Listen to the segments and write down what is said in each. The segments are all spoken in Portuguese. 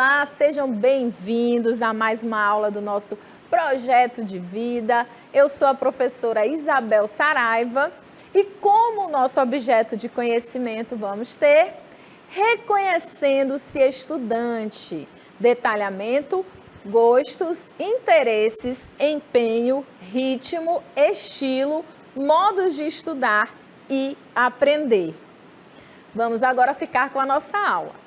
Olá, sejam bem-vindos a mais uma aula do nosso projeto de vida. Eu sou a professora Isabel Saraiva e como nosso objeto de conhecimento vamos ter reconhecendo-se estudante, detalhamento, gostos, interesses, empenho, ritmo, estilo, modos de estudar e aprender. Vamos agora ficar com a nossa aula.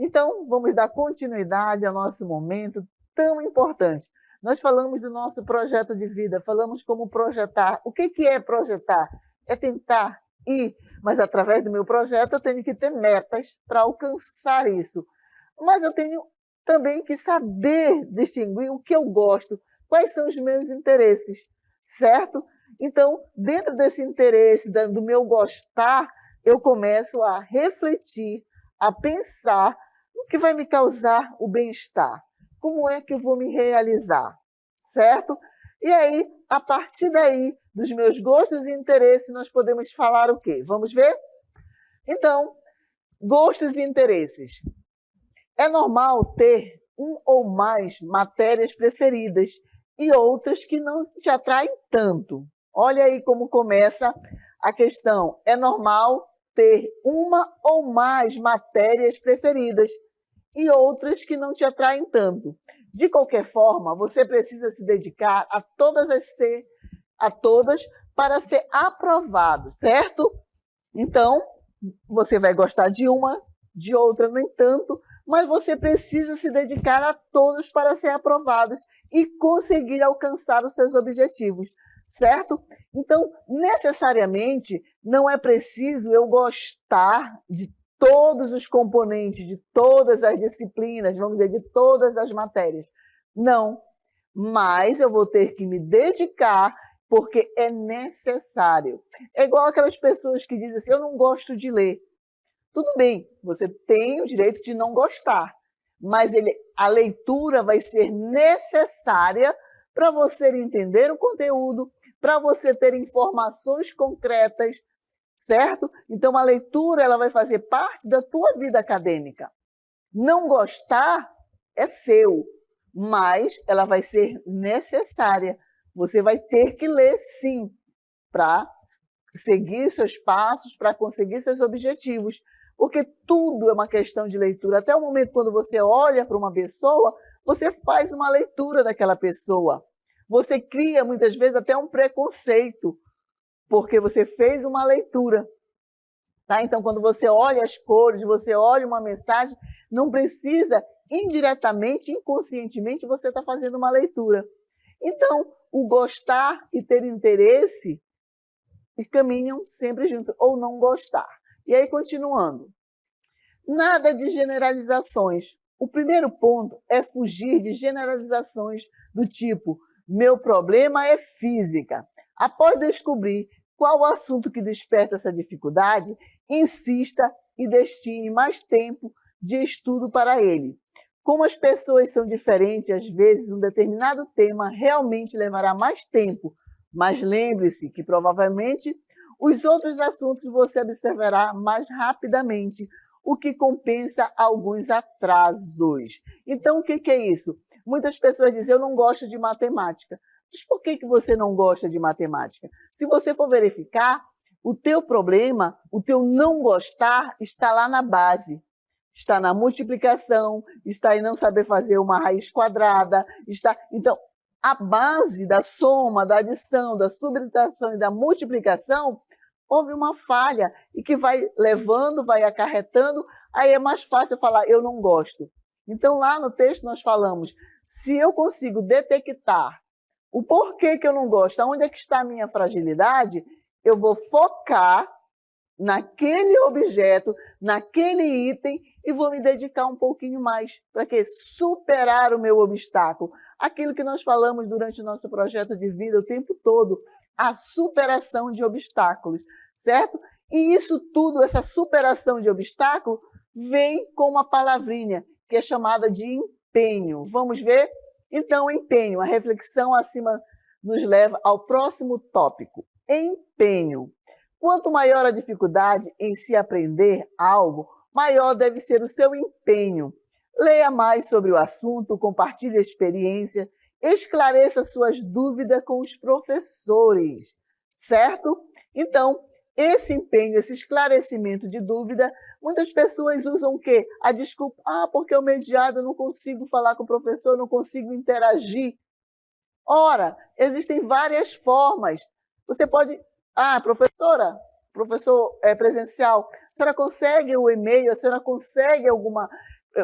Então, vamos dar continuidade ao nosso momento tão importante. Nós falamos do nosso projeto de vida, falamos como projetar. O que é projetar? É tentar ir, mas através do meu projeto eu tenho que ter metas para alcançar isso. Mas eu tenho também que saber distinguir o que eu gosto, quais são os meus interesses, certo? Então, dentro desse interesse, do meu gostar, eu começo a refletir, a pensar o que vai me causar o bem-estar, como é que eu vou me realizar, certo? E aí, a partir daí, dos meus gostos e interesses, nós podemos falar o quê? Vamos ver? Então, gostos e interesses. É normal ter um ou mais matérias preferidas e outras que não te atraem tanto. Olha aí como começa a questão. É normal ter uma ou mais matérias preferidas e outras que não te atraem tanto. De qualquer forma, você precisa se dedicar a todas para ser aprovado, certo? Então, você vai gostar de uma, de outra nem tanto, mas você precisa se dedicar a todos para ser aprovados e conseguir alcançar os seus objetivos, certo? Então, necessariamente, não é preciso eu gostar de todos os componentes, de todas as disciplinas, vamos dizer, de todas as matérias. Não, mas eu vou ter que me dedicar porque é necessário. É igual aquelas pessoas que dizem assim, eu não gosto de ler. Tudo bem, você tem o direito de não gostar, mas a leitura vai ser necessária para você entender o conteúdo, para você ter informações concretas, certo? Então, a leitura ela vai fazer parte da tua vida acadêmica. Não gostar é seu, mas ela vai ser necessária. Você vai ter que ler, sim, para seguir seus passos, para conseguir seus objetivos. Porque tudo é uma questão de leitura. Até o momento quando você olha para uma pessoa, você faz uma leitura daquela pessoa. Você cria, muitas vezes, até um preconceito, porque você fez uma leitura. Tá? Então, quando você olha as cores, você olha uma mensagem, não precisa, indiretamente, inconscientemente, você está fazendo uma leitura. Então, o gostar e ter interesse caminham sempre junto, ou não gostar. E aí, continuando. Nada de generalizações. O primeiro ponto é fugir de generalizações do tipo, meu problema é física. Após descobrir qual o assunto que desperta essa dificuldade, insista e destine mais tempo de estudo para ele. Como as pessoas são diferentes, às vezes um determinado tema realmente levará mais tempo, mas lembre-se que provavelmente os outros assuntos você observará mais rapidamente, o que compensa alguns atrasos. Então, o que é isso? Muitas pessoas dizem, eu não gosto de matemática. Mas por que você não gosta de matemática? Se você for verificar, o teu problema, o teu não gostar, está lá na base. Está na multiplicação, está em não saber fazer uma raiz quadrada, está... Então, a base da soma, da adição, da subtração e da multiplicação, houve uma falha e que vai levando, vai acarretando, aí é mais fácil falar, eu não gosto. Então, lá no texto nós falamos, se eu consigo detectar o porquê que eu não gosto, onde é que está a minha fragilidade, eu vou focar naquele objeto, naquele item e vou me dedicar um pouquinho mais para quê? Superar o meu obstáculo. Aquilo que nós falamos durante o nosso projeto de vida o tempo todo, a superação de obstáculos, certo? E isso tudo, essa superação de obstáculo, vem com uma palavrinha que é chamada de empenho. Vamos ver? Então, empenho, a reflexão acima nos leva ao próximo tópico, empenho. Quanto maior a dificuldade em se aprender algo, maior deve ser o seu empenho. Leia mais sobre o assunto, compartilhe a experiência, esclareça suas dúvidas com os professores, certo? Então, esse empenho, esse esclarecimento de dúvida, muitas pessoas usam o quê? A desculpa, porque eu mediado, eu não consigo falar com o professor, não consigo interagir. Ora, existem várias formas. Você pode, professora, professor presencial, a senhora consegue o e-mail, a senhora consegue alguma,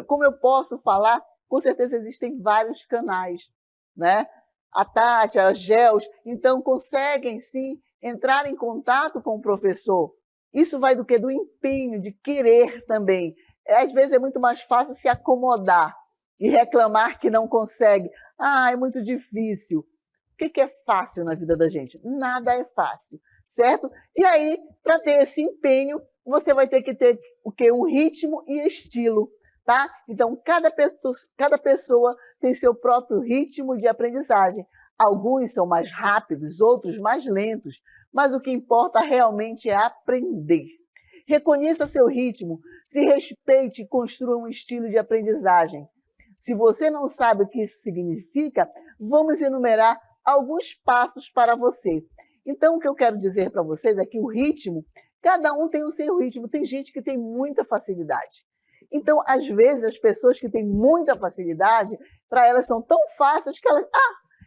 como eu posso falar? Com certeza existem vários canais, né? A Tati, a Gels, então conseguem sim entrar em contato com o professor. Isso vai do quê? Do empenho, de querer também. Às vezes é muito mais fácil se acomodar e reclamar que não consegue. É muito difícil. O que é fácil na vida da gente? Nada é fácil, certo? E aí, para ter esse empenho, você vai ter que ter o quê? Um ritmo e estilo, tá? Então, cada pessoa tem seu próprio ritmo de aprendizagem. Alguns são mais rápidos, outros mais lentos, mas o que importa realmente é aprender. Reconheça seu ritmo, se respeite e construa um estilo de aprendizagem. Se você não sabe o que isso significa, vamos enumerar alguns passos para você. Então, o que eu quero dizer para vocês é que o ritmo, cada um tem o seu ritmo. Tem gente que tem muita facilidade. Então, às vezes, as pessoas que têm muita facilidade, para elas são tão fáceis que elas...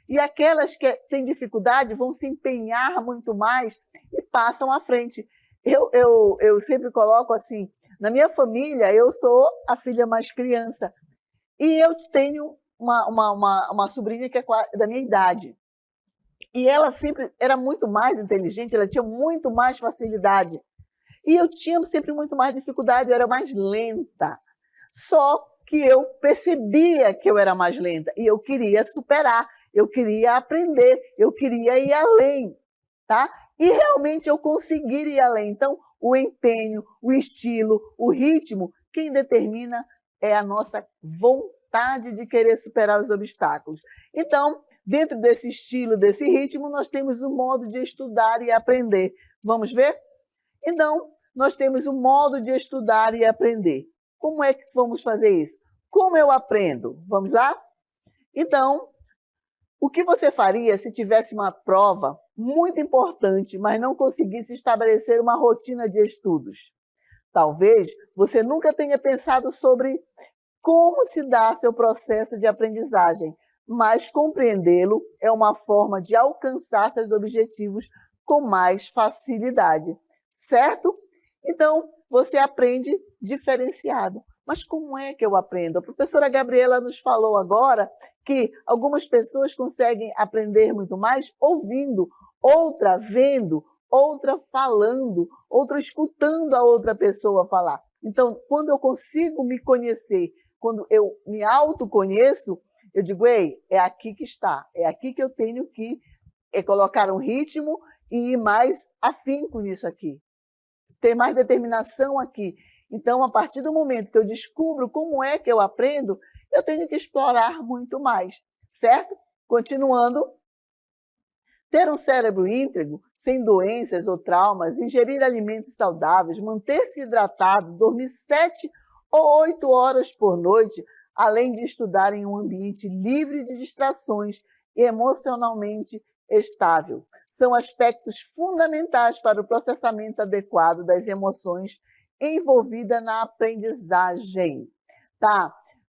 E aquelas que têm dificuldade vão se empenhar muito mais e passam à frente. Eu sempre coloco assim, na minha família, eu sou a filha mais criança. E eu tenho uma sobrinha que é da minha idade. E ela sempre era muito mais inteligente, ela tinha muito mais facilidade. E eu tinha sempre muito mais dificuldade, eu era mais lenta. Só que eu percebia que eu era mais lenta e eu queria superar, eu queria aprender, eu queria ir além, tá? E realmente eu consegui ir além. Então, o empenho, o estilo, o ritmo, quem determina é a nossa vontade de querer superar os obstáculos. Então, dentro desse estilo, desse ritmo, nós temos o modo de estudar e aprender. Vamos ver? Então, nós temos o modo de estudar e aprender. Como é que vamos fazer isso? Como eu aprendo? Vamos lá? Então, o que você faria se tivesse uma prova muito importante, mas não conseguisse estabelecer uma rotina de estudos? Talvez você nunca tenha pensado sobre como se dá seu processo de aprendizagem, mas compreendê-lo é uma forma de alcançar seus objetivos com mais facilidade, certo? Então, você aprende diferenciado. Mas como é que eu aprendo? A professora Gabriela nos falou agora que algumas pessoas conseguem aprender muito mais ouvindo, outra vendo, outra falando, outra escutando a outra pessoa falar. Então, quando eu consigo me conhecer, quando eu me autoconheço, eu digo, ei, é aqui que está, é aqui que eu tenho que colocar um ritmo e ir mais afinco nisso aqui, ter mais determinação aqui. Então, a partir do momento que eu descubro como é que eu aprendo, eu tenho que explorar muito mais, certo? Continuando, ter um cérebro íntegro, sem doenças ou traumas, ingerir alimentos saudáveis, manter-se hidratado, dormir 7 ou 8 horas por noite, além de estudar em um ambiente livre de distrações e emocionalmente estável. São aspectos fundamentais para o processamento adequado das emoções envolvida na aprendizagem, tá?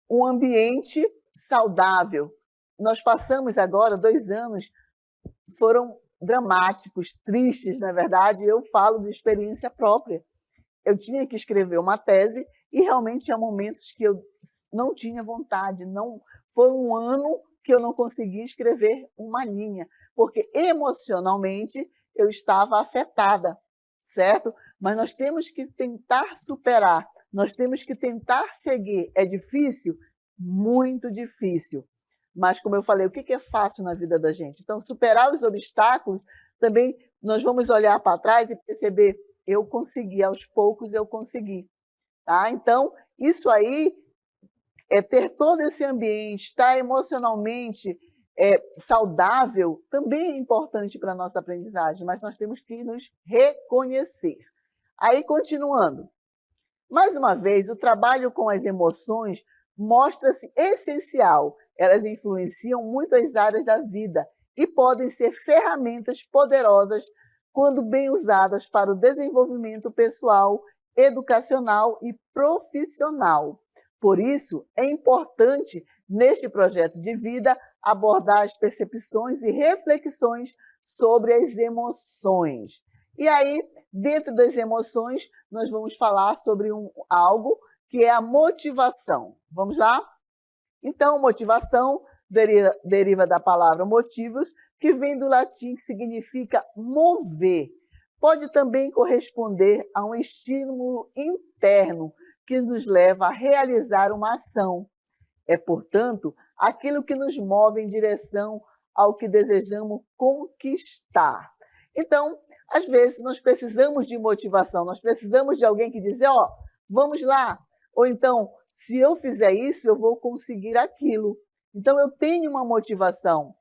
Um ambiente saudável. Nós passamos agora 2 anos, foram dramáticos, tristes, na verdade, eu falo de experiência própria. Eu tinha que escrever uma tese e realmente tinha momentos que eu não tinha vontade, foi um ano que eu não conseguia escrever uma linha, porque emocionalmente eu estava afetada, certo? Mas nós temos que tentar superar, nós temos que tentar seguir. É difícil? Muito difícil. Mas, como eu falei, o que é fácil na vida da gente? Então, superar os obstáculos, também nós vamos olhar para trás e perceber, eu consegui, aos poucos eu consegui. Tá? Então, isso aí é ter todo esse ambiente, estar emocionalmente saudável também é importante para a nossa aprendizagem, mas nós temos que nos reconhecer. Aí, continuando. Mais uma vez, o trabalho com as emoções mostra-se essencial. Elas influenciam muito as áreas da vida e podem ser ferramentas poderosas quando bem usadas para o desenvolvimento pessoal, educacional e profissional. Por isso, é importante, neste projeto de vida, abordar as percepções e reflexões sobre as emoções. E aí, dentro das emoções, nós vamos falar sobre algo que é a motivação. Vamos lá? Então, motivação deriva da palavra motivos, que vem do latim, que significa mover. Pode também corresponder a um estímulo interno que nos leva a realizar uma ação. É, portanto, aquilo que nos move em direção ao que desejamos conquistar. Então, às vezes, nós precisamos de motivação, nós precisamos de alguém que diz, vamos lá. Ou então, se eu fizer isso, eu vou conseguir aquilo. Então, eu tenho uma motivação.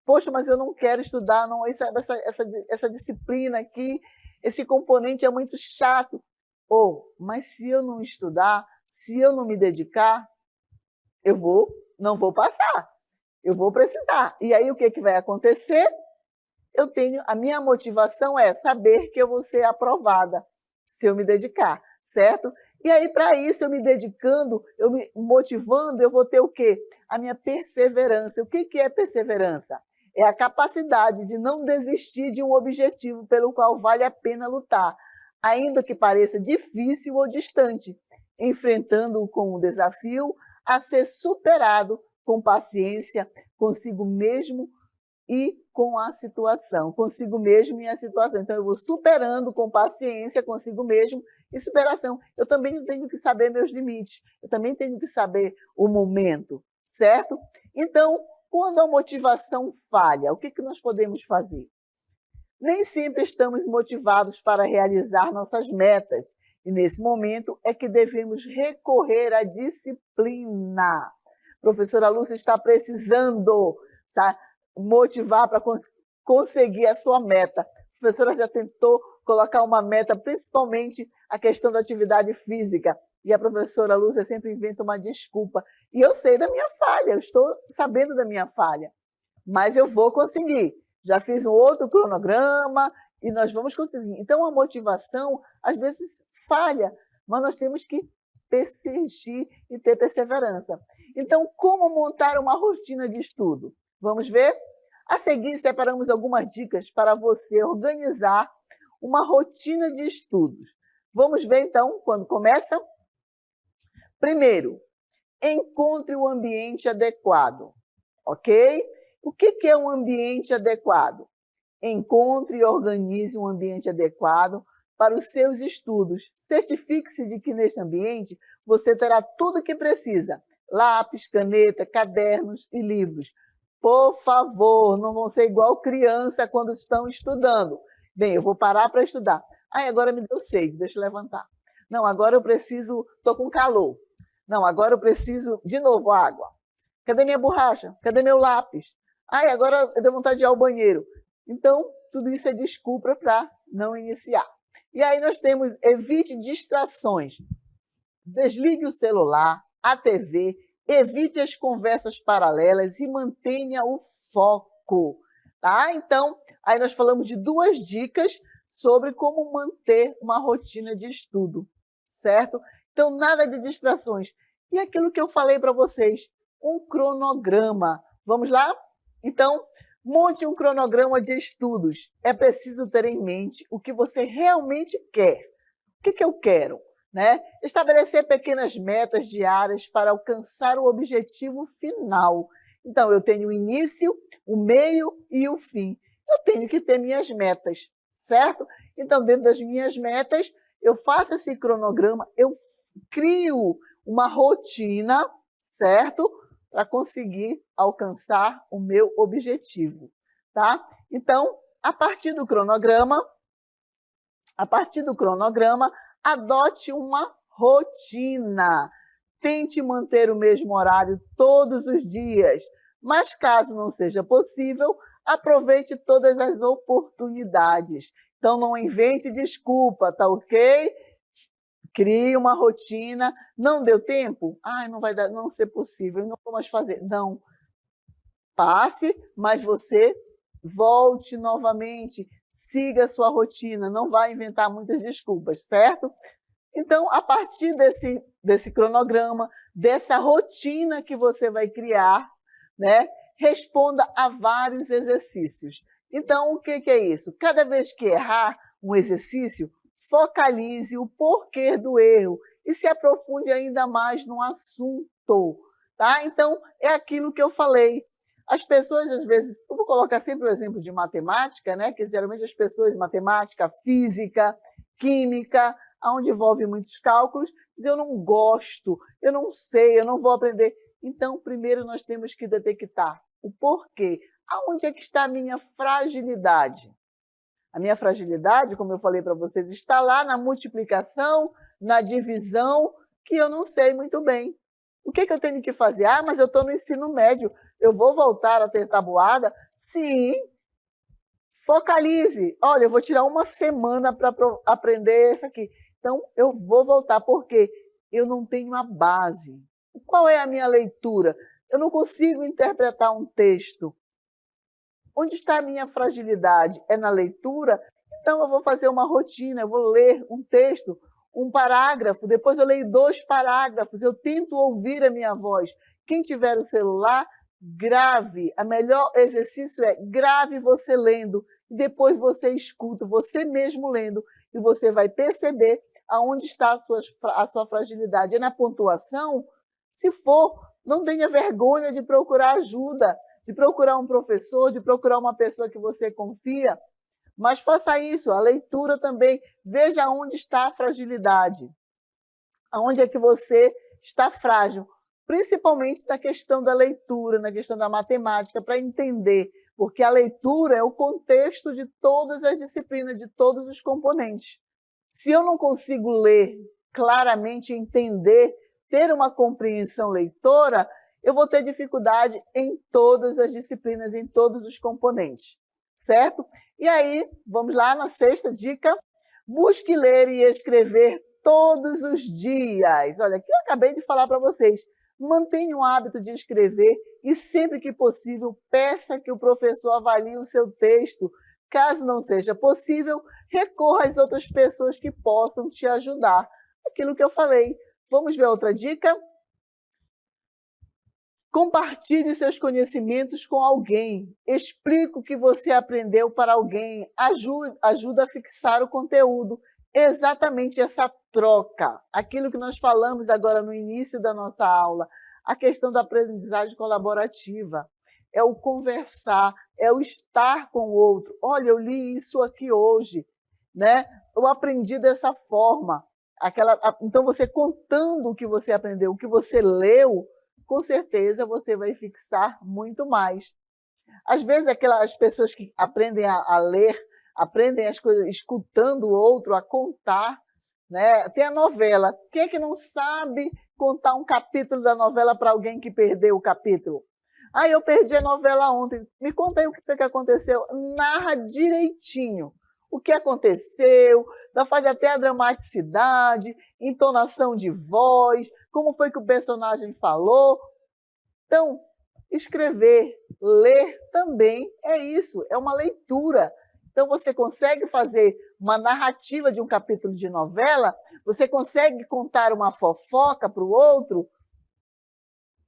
Poxa, mas eu não quero estudar, não, essa disciplina aqui, esse componente é muito chato. Mas se eu não estudar, se eu não me dedicar, não vou passar. Eu vou precisar. E aí, o que vai acontecer? A minha motivação é saber que eu vou ser aprovada se eu me dedicar, certo? E aí, para isso, eu me dedicando, eu me motivando, eu vou ter o quê? A minha perseverança. O que é perseverança? É a capacidade de não desistir de um objetivo pelo qual vale a pena lutar, ainda que pareça difícil ou distante, enfrentando-o com um desafio a ser superado com paciência consigo mesmo e com a situação, consigo mesmo e a situação. Então, eu vou superando com paciência consigo mesmo e superação. Eu também tenho que saber meus limites, eu também tenho que saber o momento, certo? Então, quando a motivação falha, o que nós podemos fazer? Nem sempre estamos motivados para realizar nossas metas, e nesse momento é que devemos recorrer à disciplina. Professora Lúcia está precisando, sabe, motivar para conseguir a sua meta. A professora já tentou colocar uma meta, principalmente a questão da atividade física, e a professora Lúcia sempre inventa uma desculpa. E eu sei da minha falha, eu estou sabendo da minha falha, mas eu vou conseguir. Já fiz um outro cronograma e nós vamos conseguir. Então, a motivação, às vezes, falha, mas nós temos que persistir e ter perseverança. Então, como montar uma rotina de estudo? Vamos ver? A seguir, separamos algumas dicas para você organizar uma rotina de estudos. Vamos ver, então, quando começa? Primeiro, encontre o ambiente adequado, ok? O que é um ambiente adequado? Encontre e organize um ambiente adequado para os seus estudos. Certifique-se de que neste ambiente você terá tudo o que precisa: lápis, caneta, cadernos e livros. Por favor, não vão ser igual criança quando estão estudando. Bem, eu vou parar para estudar. Agora me deu sede, deixa eu levantar. Não, agora eu preciso, estou com calor. Não, agora eu preciso, de novo, água. Cadê minha borracha? Cadê meu lápis? Agora eu deu vontade de ir ao banheiro. Então, tudo isso é desculpa para não iniciar. E aí nós temos, evite distrações. Desligue o celular, a TV, evite as conversas paralelas e mantenha o foco. Tá? Então, aí nós falamos de 2 dicas sobre como manter uma rotina de estudo, certo? Então, nada de distrações. E aquilo que eu falei para vocês, um cronograma. Vamos lá? Então, monte um cronograma de estudos. É preciso ter em mente o que você realmente quer. O que eu quero? Né? Estabelecer pequenas metas diárias para alcançar o objetivo final. Então, eu tenho o início, o meio e o fim. Eu tenho que ter minhas metas, certo? Então, dentro das minhas metas, eu faço esse cronograma, eu crio uma rotina, certo? Para conseguir alcançar o meu objetivo, tá? Então, a partir do cronograma, adote uma rotina. Tente manter o mesmo horário todos os dias. Mas caso não seja possível, aproveite todas as oportunidades. Então não invente desculpa, tá ok? Crie uma rotina. Não deu tempo? Não vai dar, não ser possível, não vou mais fazer. Não. Passe, mas você volte novamente, siga a sua rotina, não vai inventar muitas desculpas, certo? Então, a partir desse cronograma, dessa rotina que você vai criar, né, responda a vários exercícios. Então, o que é isso? Cada vez que errar um exercício, focalize o porquê do erro e se aprofunde ainda mais no assunto. Tá? Então, é aquilo que eu falei. As pessoas, às vezes, eu vou colocar sempre o exemplo de matemática, né? Que geralmente as pessoas, matemática, física, química, onde envolve muitos cálculos, dizem, eu não gosto, eu não sei, eu não vou aprender. Então, primeiro nós temos que detectar o porquê. Aonde é que está a minha fragilidade? A minha fragilidade, como eu falei para vocês, está lá na multiplicação, na divisão, que eu não sei muito bem. O que eu tenho que fazer? Mas eu estou no ensino médio, eu vou voltar a ter tabuada? Sim. Focalize. Olha, eu vou tirar uma semana para aprender isso aqui. Então, eu vou voltar, porque eu não tenho a base. Qual é a minha leitura? Eu não consigo interpretar um texto. Onde está a minha fragilidade? É na leitura? Então, eu vou fazer uma rotina, eu vou ler um texto, um parágrafo, depois eu leio 2 parágrafos, eu tento ouvir a minha voz. Quem tiver o celular, grave. O melhor exercício é grave você lendo, e depois você escuta, você mesmo lendo, e você vai perceber aonde está a sua fragilidade. É na pontuação? Se for, não tenha vergonha de procurar ajuda, de procurar um professor, de procurar uma pessoa que você confia, mas faça isso, a leitura também. Veja onde está a fragilidade, aonde é que você está frágil, principalmente na questão da leitura, na questão da matemática, para entender, porque a leitura é o contexto de todas as disciplinas, de todos os componentes. Se eu não consigo ler claramente, entender, ter uma compreensão leitora, eu vou ter dificuldade em todas as disciplinas, em todos os componentes, certo? E aí, vamos lá na 6ª dica, busque ler e escrever todos os dias. Olha, aqui eu acabei de falar para vocês, mantenha o hábito de escrever e sempre que possível, peça que o professor avalie o seu texto. Caso não seja possível, recorra às outras pessoas que possam te ajudar. Aquilo que eu falei. Vamos ver outra dica? Compartilhe seus conhecimentos com alguém. Explique o que você aprendeu para alguém. Ajuda a fixar o conteúdo. Exatamente essa troca. Aquilo que nós falamos agora no início da nossa aula. A questão da aprendizagem colaborativa. É o conversar, é o estar com o outro. Olha, eu li isso aqui hoje, né? Eu aprendi dessa forma. Então, você contando o que você aprendeu, o que você leu, com certeza você vai fixar muito mais. Às vezes, aquelas pessoas que aprendem a ler, aprendem as coisas escutando o outro, a contar, né? Tem a novela. Quem é que não sabe contar um capítulo da novela para alguém que perdeu o capítulo? Eu perdi a novela ontem. Me conta aí o que foi que aconteceu. Narra direitinho o que aconteceu, faz até a dramaticidade, entonação de voz, como foi que o personagem falou. Então, escrever, ler também é isso, é uma leitura. Então, você consegue fazer uma narrativa de um capítulo de novela, você consegue contar uma fofoca para o outro.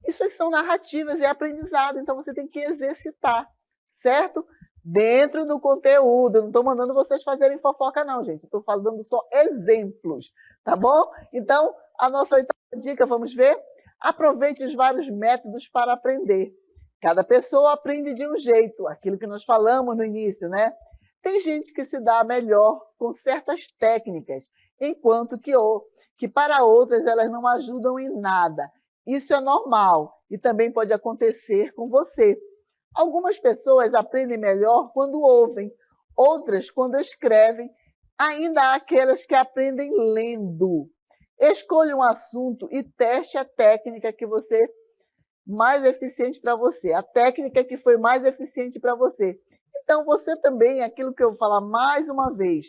Isso são narrativas, é aprendizado, então você tem que exercitar, certo? Dentro do conteúdo, não estou mandando vocês fazerem fofoca não, gente, estou falando só exemplos, tá bom? Então, a nossa 8ª dica, vamos ver? Aproveite os vários métodos para aprender. Cada pessoa aprende de um jeito, aquilo que nós falamos no início, né? Tem gente que se dá melhor com certas técnicas, enquanto que para outras elas não ajudam em nada. Isso é normal e também pode acontecer com você. Algumas pessoas aprendem melhor quando ouvem, outras quando escrevem. Ainda há aquelas que aprendem lendo. Escolha um assunto e teste a técnica que você mais eficiente para você, a técnica que foi mais eficiente para você. Então, você também, aquilo que eu vou falar mais uma vez,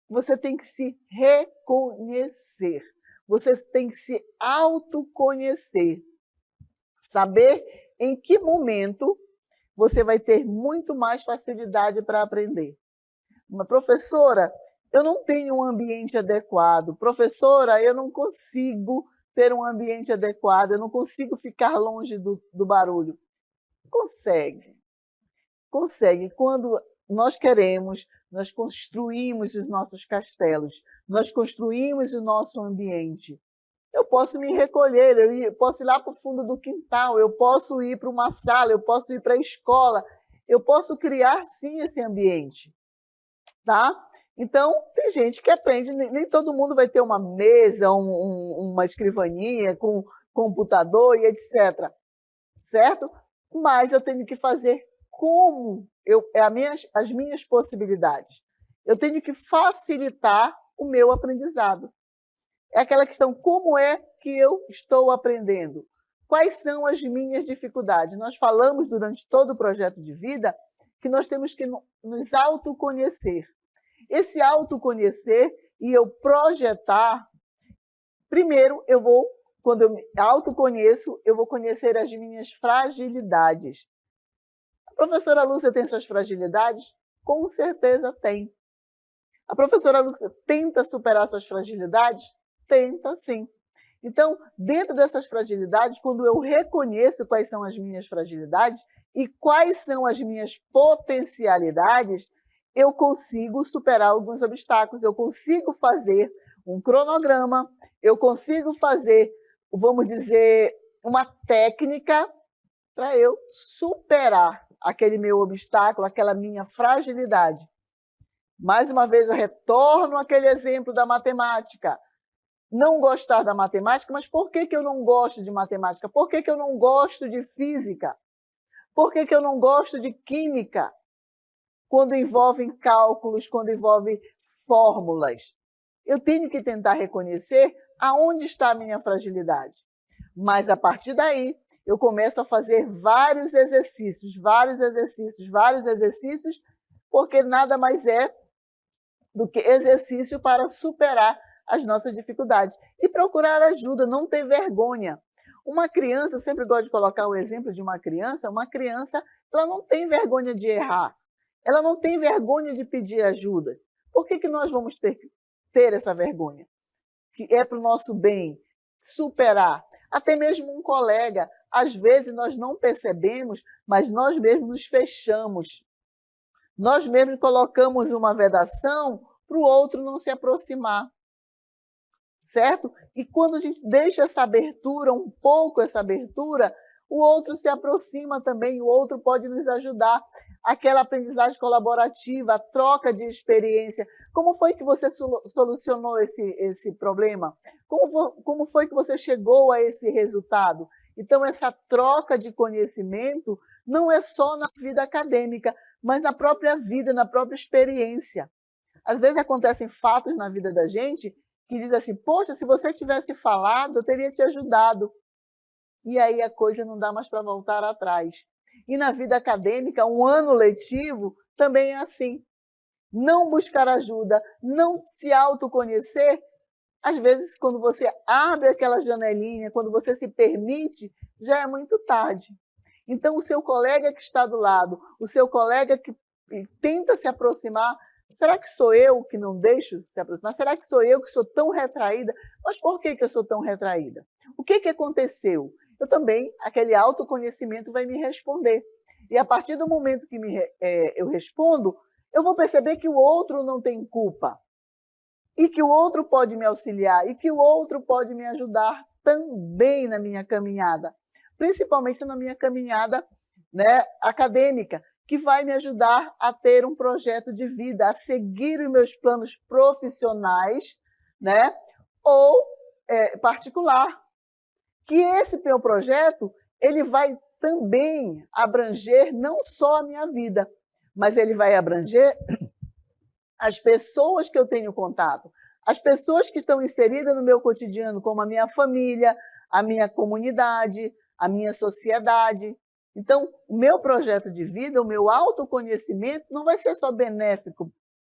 você tem que se reconhecer, você tem que se autoconhecer, saber em que momento você vai ter muito mais facilidade para aprender. Uma professora, eu não tenho um ambiente adequado. Professora, eu não consigo ter um ambiente adequado, eu não consigo ficar longe do barulho. Consegue, consegue. Quando nós queremos, nós construímos os nossos castelos, nós construímos o nosso ambiente. Eu posso me recolher, eu posso ir lá para o fundo do quintal, eu posso ir para uma sala, eu posso ir para a escola, eu posso criar, sim, esse ambiente. Tá? Então, tem gente que aprende, nem todo mundo vai ter uma mesa, uma escrivaninha com computador e etc. Certo? Mas eu tenho que fazer como as minhas possibilidades. Eu tenho que facilitar o meu aprendizado. É aquela questão, como é que eu estou aprendendo? Quais são as minhas dificuldades? Nós falamos durante todo o projeto de vida que nós temos que nos autoconhecer. Esse autoconhecer e eu projetar, primeiro quando eu me autoconheço, eu vou conhecer as minhas fragilidades. A professora Lúcia tem suas fragilidades? Com certeza tem. A professora Lúcia tenta superar suas fragilidades? Tenta, sim. Então, dentro dessas fragilidades, quando eu reconheço quais são as minhas fragilidades e quais são as minhas potencialidades, eu consigo superar alguns obstáculos, eu consigo fazer um cronograma, eu consigo fazer, vamos dizer, uma técnica para eu superar aquele meu obstáculo, aquela minha fragilidade. Mais uma vez, eu retorno àquele exemplo da matemática. Não gostar da matemática, mas por que eu não gosto de matemática? Por que eu não gosto de física? Por que eu não gosto de química? Quando envolvem cálculos, quando envolve fórmulas. Eu tenho que tentar reconhecer aonde está a minha fragilidade. Mas, a partir daí, eu começo a fazer vários exercícios, porque nada mais é do que exercício para superar as nossas dificuldades. E procurar ajuda, não ter vergonha. Uma criança, eu sempre gosto de colocar o exemplo de uma criança ela não tem vergonha de errar. Ela não tem vergonha de pedir ajuda. Por que nós vamos ter essa vergonha? Que é para o nosso bem, superar. Até mesmo um colega, às vezes nós não percebemos, mas nós mesmos nos fechamos. Nós mesmos colocamos uma vedação para o outro não se aproximar. Certo? E quando a gente deixa essa abertura, um pouco essa abertura, o outro se aproxima também, o outro pode nos ajudar. Aquela aprendizagem colaborativa, a troca de experiência. Como foi que você solucionou esse problema? Como foi que você chegou a esse resultado? Então, essa troca de conhecimento não é só na vida acadêmica, mas na própria vida, na própria experiência. Às vezes acontecem fatos na vida da gente que diz assim, poxa, se você tivesse falado, eu teria te ajudado. E aí a coisa não dá mais para voltar atrás. E na vida acadêmica, um ano letivo também é assim. Não buscar ajuda, não se autoconhecer, às vezes quando você abre aquela janelinha, quando você se permite, já é muito tarde. Então o seu colega que está do lado, o seu colega que tenta se aproximar, será que sou eu que não deixo se aproximar? Será que sou eu que sou tão retraída? Mas por que eu sou tão retraída? O que aconteceu? Eu também, aquele autoconhecimento vai me responder. E a partir do momento que eu respondo, eu vou perceber que o outro não tem culpa. E que o outro pode me auxiliar, e que o outro pode me ajudar também na minha caminhada. Principalmente na minha caminhada, né, acadêmica, que vai me ajudar a ter um projeto de vida, a seguir os meus planos profissionais, né, ou particular. Que esse meu projeto ele vai também abranger não só a minha vida, mas ele vai abranger as pessoas que eu tenho contato, as pessoas que estão inseridas no meu cotidiano, como a minha família, a minha comunidade, a minha sociedade. Então, o meu projeto de vida, o meu autoconhecimento não vai ser só benéfico,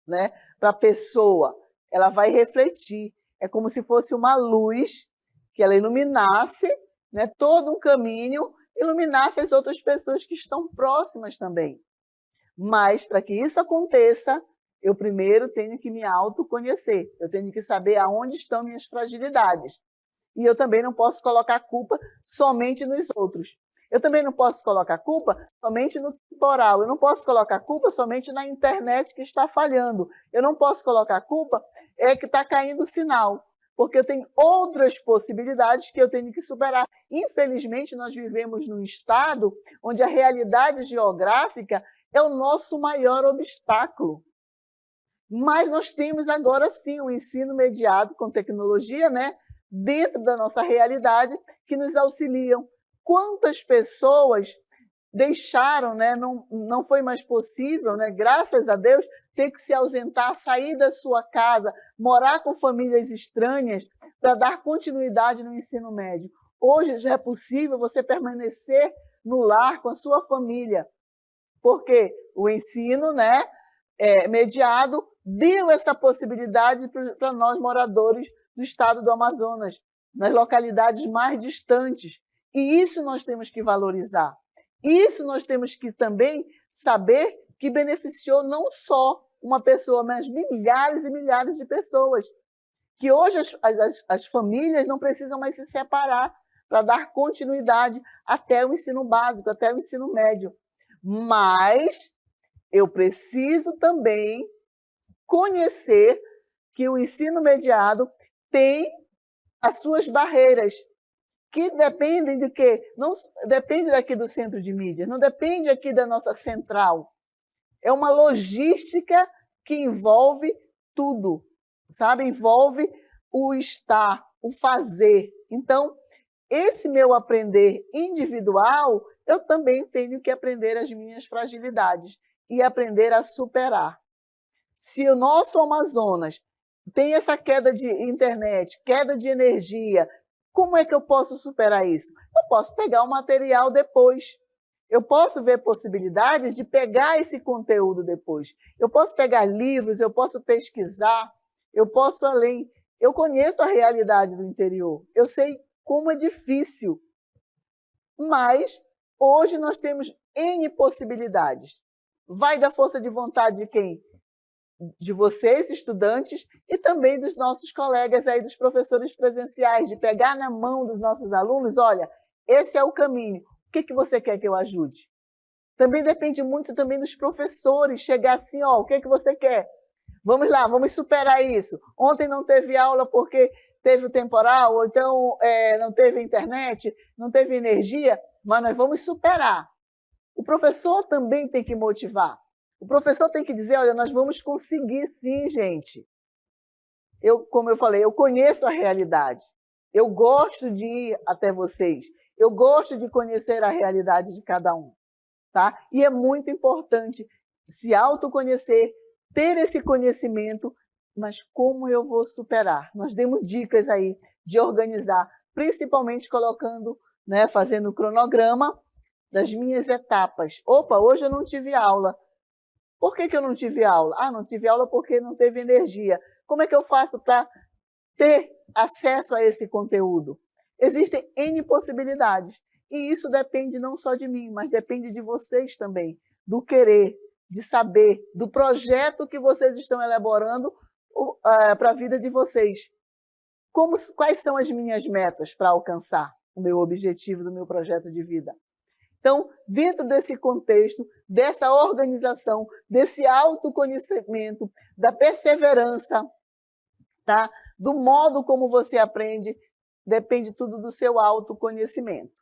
né, para a pessoa, ela vai refletir. É como se fosse uma luz que ela iluminasse, né, todo um caminho, iluminasse as outras pessoas que estão próximas também. Mas, para que isso aconteça, eu primeiro tenho que me autoconhecer, eu tenho que saber aonde estão minhas fragilidades. E eu também não posso colocar culpa somente nos outros. Eu também não posso colocar culpa somente no temporal, eu não posso colocar culpa somente na internet que está falhando, eu não posso colocar culpa que está caindo o sinal, porque eu tenho outras possibilidades que eu tenho que superar. Infelizmente, nós vivemos num estado onde a realidade geográfica é o nosso maior obstáculo. Mas nós temos agora sim o ensino mediado com tecnologia, né, dentro da nossa realidade, que nos auxiliam. Quantas pessoas deixaram, né, não foi mais possível, né, graças a Deus, ter que se ausentar, sair da sua casa, morar com famílias estranhas para dar continuidade no ensino médio. Hoje já é possível você permanecer no lar com a sua família, porque o ensino, né, mediado deu essa possibilidade para nós moradores do estado do Amazonas, nas localidades mais distantes. E isso nós temos que valorizar. Isso nós temos que também saber que beneficiou não só uma pessoa, mas milhares e milhares de pessoas. Que hoje as famílias não precisam mais se separar para dar continuidade até o ensino básico, até o ensino médio. Mas eu preciso também conhecer que o ensino mediado tem as suas barreiras, que dependem de quê? Não depende daqui do centro de mídia, não depende aqui da nossa central. É uma logística que envolve tudo, sabe? Envolve o estar, o fazer. Então, esse meu aprender individual, eu também tenho que aprender as minhas fragilidades e aprender a superar. Se o nosso Amazonas tem essa queda de internet, queda de energia, como é que eu posso superar isso? Eu posso pegar o material depois. Eu posso ver possibilidades de pegar esse conteúdo depois. Eu posso pegar livros, eu posso pesquisar, eu posso além. Eu conheço a realidade do interior, eu sei como é difícil, mas hoje nós temos N possibilidades. Vai da força de vontade de quem? De vocês, estudantes, e também dos nossos colegas aí, dos professores presenciais, de pegar na mão dos nossos alunos, olha, esse é o caminho, o que você quer que eu ajude? Também depende muito também dos professores, chegar assim, ó, o que você quer? Vamos lá, vamos superar isso. Ontem não teve aula porque teve o temporal, ou então não teve internet, não teve energia, mas nós vamos superar. O professor também tem que motivar. O professor tem que dizer, olha, nós vamos conseguir sim, gente. Como eu falei, eu conheço a realidade. Eu gosto de ir até vocês. Eu gosto de conhecer a realidade de cada um. Tá? E é muito importante se autoconhecer, ter esse conhecimento, mas como eu vou superar? Nós demos dicas aí de organizar, principalmente colocando, né, fazendo o cronograma das minhas etapas. Opa, hoje eu não tive aula. Por que eu não tive aula? Ah, não tive aula porque não teve energia. Como é que eu faço para ter acesso a esse conteúdo? Existem N possibilidades. E isso depende não só de mim, mas depende de vocês também, do querer, de saber, do projeto que vocês estão elaborando para a vida de vocês. Quais são as minhas metas para alcançar o meu objetivo do meu projeto de vida? Então, dentro desse contexto, dessa organização, desse autoconhecimento, da perseverança, tá? Do modo como você aprende, depende tudo do seu autoconhecimento.